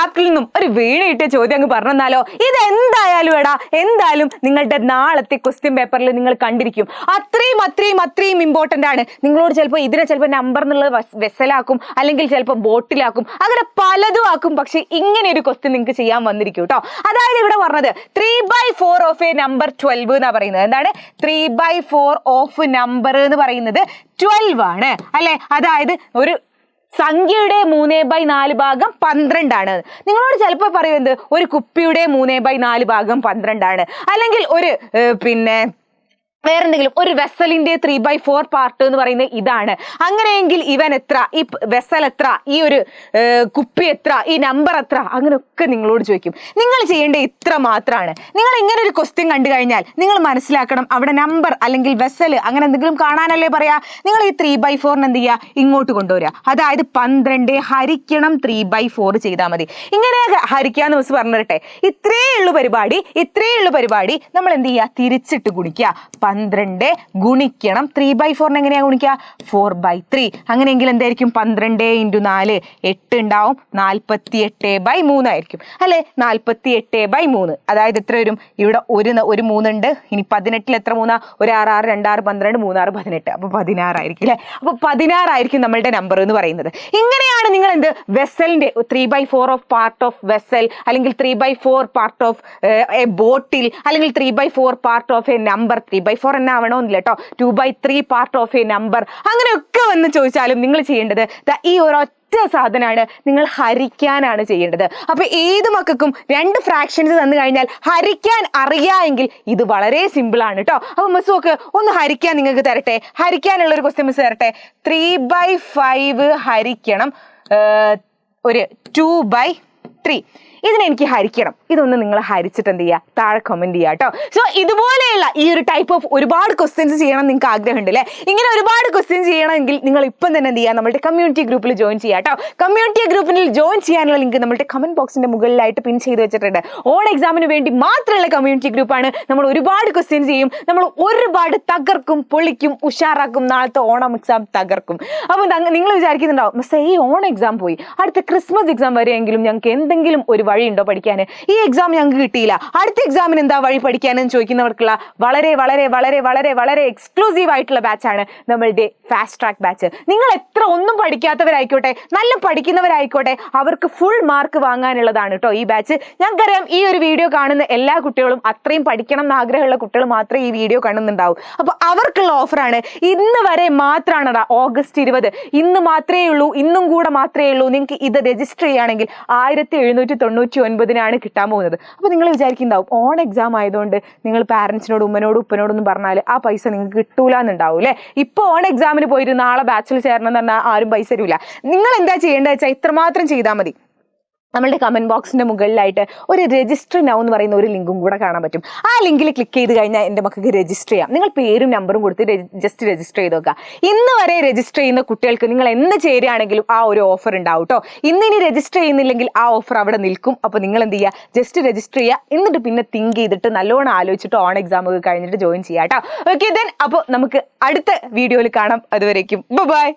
ചാപ്റ്ററിൽ നിന്നും ഒരു വീണ് കിട്ടിയ ചോദ്യം അങ്ങ് പറഞ്ഞാലോ? ഇത് എന്തായാലും എന്തായാലും നിങ്ങളുടെ നാളത്തെ ക്വസ്റ്റ്യൻ പേപ്പറിൽ നിങ്ങൾ കണ്ടിരിക്കും. അത്രയും ഇമ്പോർട്ടന്റ് ആണ്. നിങ്ങളോട് ഇതിനെ ചിലപ്പോൾ നമ്പർ എന്നുള്ളത് വെസലാക്കും, അല്ലെങ്കിൽ ചിലപ്പോൾ ബോട്ടിലാക്കും, അങ്ങനെ പലതും ആക്കും. പക്ഷെ ഇങ്ങനെ ഒരു ക്വസ്റ്റ്യൻ നിങ്ങൾക്ക് ചെയ്യാൻ വന്നിരിക്കും കേട്ടോ. അതായത് ഇവിടെ പറഞ്ഞത് 3/4 ഓഫ് എ നമ്പർ 12 എന്നാ പറയുന്നത്. എന്താണ് 3/4 ഓഫ് നമ്പർ എന്ന് പറയുന്നത് 12 ആണ് അല്ലെ? അതായത് ഒരു സംഖ്യയുടെ 3/4 ഭാഗം 12 ആണ്. നിങ്ങളോട് ചിലപ്പോൾ പറയുന്നത് ഒരു കുപ്പിയുടെ 3/4 ഭാഗം 12 ആണ്, അല്ലെങ്കിൽ ഒരു വേറെന്തെങ്കിലും ഒരു വെസലിന്റെ 3/4 പാർട്ട് എന്ന് പറയുന്നത് ഇതാണ്. അങ്ങനെയെങ്കിൽ ഇവൻ എത്ര, ഈ വെസൽ എത്ര, ഈ ഒരു കുപ്പി എത്ര, ഈ നമ്പർ എത്ര, അങ്ങനെയൊക്കെ നിങ്ങളോട് ചോദിക്കും. നിങ്ങൾ ചെയ്യേണ്ട ഇത്ര മാത്രമാണ്. നിങ്ങൾ ഇങ്ങനെ ഒരു ക്വസ്റ്റ്യൻ കണ്ടു കഴിഞ്ഞാൽ നിങ്ങൾ മനസ്സിലാക്കണം, അവിടെ നമ്പർ അല്ലെങ്കിൽ വെസൽ അങ്ങനെ എന്തെങ്കിലും കാണാനല്ലേ പറയാ. നിങ്ങൾ ഈ 3/4 എന്ത് ചെയ്യുക, ഇങ്ങോട്ട് കൊണ്ടുവരിക. അതായത് 12 ഹരിക്കണം 3/4 ചെയ്താൽ മതി. ഇങ്ങനെ ഹരിക്കാന്ന് മിസ് പറഞ്ഞു തരട്ടെ. ഇത്രയേ ഉള്ളൂ പരിപാടി. നമ്മൾ എന്ത് ചെയ്യുക, തിരിച്ചിട്ട് ഗുണിക്കുക. 12 ഗുണിക്കണം 3/4 എങ്ങനെയാ ഗുണിക്കുക, 4/3. അങ്ങനെയെങ്കിൽ എന്തായിരിക്കും 12 × 4 8 ഉണ്ടാവും, 48/3 ആയിരിക്കും അല്ലെ? 48/3. അതായത് എത്ര വരും? ഇവിടെ ഒരു 3 ഉണ്ട്. ഇനി 18 എത്ര 3? ഒരു 6 6 2 6 12 3 6 18. അപ്പൊ 16 ആയിരിക്കും അല്ലെ? അപ്പൊ 16 ആയിരിക്കും നമ്മളുടെ നമ്പർ എന്ന് പറയുന്നത്. ഇങ്ങനെയാണ് നിങ്ങൾ എന്ത് വെസലിന്റെ 3/4 ഓഫ് പാർട്ട് ഓഫ് വെസൽ, അല്ലെങ്കിൽ 3/4 പാർട്ട് ഓഫ് എ ബോട്ടിൽ, അല്ലെങ്കിൽ 3/4 പാർട്ട് ഓഫ് എ നമ്പർ. 3/4 തന്നെ ആവണമെന്നില്ല കേട്ടോ. 2/3 പാർട്ട് ഓഫ് എ നമ്പർ, അങ്ങനെയൊക്കെ വന്ന് ചോദിച്ചാലും നിങ്ങൾ ചെയ്യേണ്ടത് ഈ ഒരൊറ്റ സാധനമാണ്, നിങ്ങൾ ഹരിക്കാനാണ് ചെയ്യേണ്ടത്. അപ്പൊ ഏത് മക്കൾക്കും 2 ഫ്രാക്ഷൻസ് തന്നു കഴിഞ്ഞാൽ ഹരിക്കാൻ അറിയാമെങ്കിൽ ഇത് വളരെ സിമ്പിൾ ആണ് കേട്ടോ. അപ്പൊ മിസ് നോക്ക്, ഒന്ന് ഹരിക്കാൻ നിങ്ങൾക്ക് തരട്ടെ. ഹരിക്കാനുള്ള ഒരു ക്വസ്റ്റ്യൻ മിസ് തരട്ടെ. 3/5 ഹരിക്കണം ഒരു 2/3. ഇതിനെനിക്ക് ഹരിക്കണം. ഇതൊന്ന് നിങ്ങൾ ഹരിച്ചിട്ട് എന്ത് ചെയ്യുക, താഴെ കമന്റ് ചെയ്യുക കേട്ടോ. സോ ഇതുപോലെയുള്ള ഈ ഒരു ടൈപ്പ് ഓഫ് ഒരുപാട് ക്വസ്റ്റ്യൻസ് ചെയ്യണം നിങ്ങൾക്ക് ആഗ്രഹമുണ്ട് അല്ലേ? ഇങ്ങനെ ഒരുപാട് ക്വസ്റ്റ്യൻസ് ചെയ്യണമെങ്കിൽ നിങ്ങൾ ഇപ്പം തന്നെ എന്ത് ചെയ്യുക, നമ്മുടെ കമ്മ്യൂണിറ്റി ഗ്രൂപ്പിൽ ജോയിൻ ചെയ്യുക കേട്ടോ. കമ്മ്യൂണിറ്റി ഗ്രൂപ്പിൽ ജോയിൻ ചെയ്യാനുള്ള ലിങ്ക് നമ്മുടെ കമന്റ് ബോക്സിന്റെ മുകളിലായിട്ട് പിൻ ചെയ്ത് വെച്ചിട്ടുണ്ട്. ഓൺ എക്സാമിന് വേണ്ടി മാത്രമുള്ള കമ്മ്യൂണിറ്റി ഗ്രൂപ്പാണ്. നമ്മൾ ഒരുപാട് ക്വസ്റ്റ്യൻസ് ചെയ്യും, നമ്മൾ ഒരുപാട് തകർക്കും, പൊളിക്കും, ഉഷാറാക്കും. നാളത്തെ ഓണം എക്സാം തകർക്കും. അപ്പോൾ നിങ്ങൾ വിചാരിക്കുന്നുണ്ടാവും, മിസ്സേ ഈ ഓണം എക്സാം പോയി, അടുത്ത ക്രിസ്മസ് എക്സാം വരെയെങ്കിലും ഞങ്ങൾക്ക് എന്തെങ്കിലും ഒരു വഴിയുണ്ടോ പഠിക്കാൻ? ഈ എക്സാം ഞങ്ങൾക്ക് കിട്ടിയില്ല, അടുത്ത എക്സാമിന് എന്താ വഴി പഠിക്കാനെന്ന് ചോദിക്കുന്നവർക്കുള്ള വളരെ വളരെ വളരെ വളരെ വളരെ എക്സ്ക്ലൂസീവ് ആയിട്ടുള്ള ബാച്ചാണ് നമ്മളുടെ ഫാസ്റ്റ് ട്രാക്ക് ബാച്ച്. നിങ്ങൾ എത്ര ഒന്നും പഠിക്കാത്തവരായിക്കോട്ടെ, നല്ല പഠിക്കുന്നവരായിക്കോട്ടെ, അവർക്ക് ഫുൾ മാർക്ക് വാങ്ങാനുള്ളതാണ് കേട്ടോ ഈ ബാച്ച്. ഞങ്ങൾക്കറിയാം ഈ ഒരു വീഡിയോ കാണുന്ന എല്ലാ കുട്ടികളും അത്രയും പഠിക്കണം എന്ന് ആഗ്രഹമുള്ള കുട്ടികൾ മാത്രമേ ഈ വീഡിയോ കാണുന്നുണ്ടാവും. അപ്പോൾ അവർക്കുള്ള ഓഫറാണ്. ഇന്ന് വരെ മാത്രമാണ്, ഓഗസ്റ്റ് 20 ഇന്ന് മാത്രമേ ഉള്ളൂ, ഇന്നും കൂടെ മാത്രമേ ഉള്ളൂ. നിങ്ങൾക്ക് ഇത് രജിസ്റ്റർ ചെയ്യുകയാണെങ്കിൽ 1799 കിട്ടാൻ പോകുന്നത്. അപ്പോൾ നിങ്ങൾ വിചാരിക്കുന്നുണ്ടാവും, ഓൺ എക്സാം ആയതുകൊണ്ട് നിങ്ങൾ പാരൻസിനോട് ഉമ്മനോടും ഉപ്പനോടൊന്നും പറഞ്ഞാൽ ആ പൈസ നിങ്ങൾക്ക് കിട്ടൂല എന്നുണ്ടാവും അല്ലേ? ഇപ്പോൾ ഓൺ എക്സാമിന് പോയിട്ട് നാളെ ബാച്ചിൽ ചേരണം എന്ന് പറഞ്ഞാൽ ആരും പൈസ തരില്ല. നിങ്ങൾ എന്താ ചെയ്യേണ്ടത് വെച്ചാൽ ഇത്രമാത്രം ചെയ്താൽ മതി. നമ്മളുടെ കമന്റ് ബോക്സിന്റെ മുകളിലായിട്ട് ഒരു രജിസ്റ്റർ നൗ എന്ന് പറയുന്ന ഒരു ലിങ്കും കൂടെ കാണാൻ പറ്റും. ആ ലിങ്കിൽ ക്ലിക്ക് ചെയ്ത് കഴിഞ്ഞാൽ എൻ്റെ മക്കൾക്ക് രജിസ്റ്റർ ചെയ്യാം. നിങ്ങൾ പേരും നമ്പറും കൊടുത്ത് ജസ്റ്റ് രജിസ്റ്റർ ചെയ്ത് നോക്കുക. ഇന്ന് വരെ രജിസ്റ്റർ ചെയ്യുന്ന കുട്ടികൾക്ക് നിങ്ങൾ എന്ന് ചേരുകയാണെങ്കിലും ആ ഒരു ഓഫർ ഉണ്ടാവും കേട്ടോ. ഇനി രജിസ്റ്റർ ചെയ്യുന്നില്ലെങ്കിൽ ആ ഓഫർ അവിടെ നിൽക്കും. അപ്പോൾ നിങ്ങൾ എന്ത് ചെയ്യുക, ജസ്റ്റ് രജിസ്റ്റർ ചെയ്യുക. എന്നിട്ട് പിന്നെ തിങ്ക് ചെയ്തിട്ട് നല്ലോണം ആലോചിച്ചിട്ട് ഓൺ എക്സാം ഒക്കെ കഴിഞ്ഞിട്ട് ജോയിൻ ചെയ്യാം കേട്ടോ. ഓക്കെ ദെൻ, അപ്പോൾ നമുക്ക് അടുത്ത വീഡിയോയിൽ കാണാം. അതുവരേക്കും ബൈ.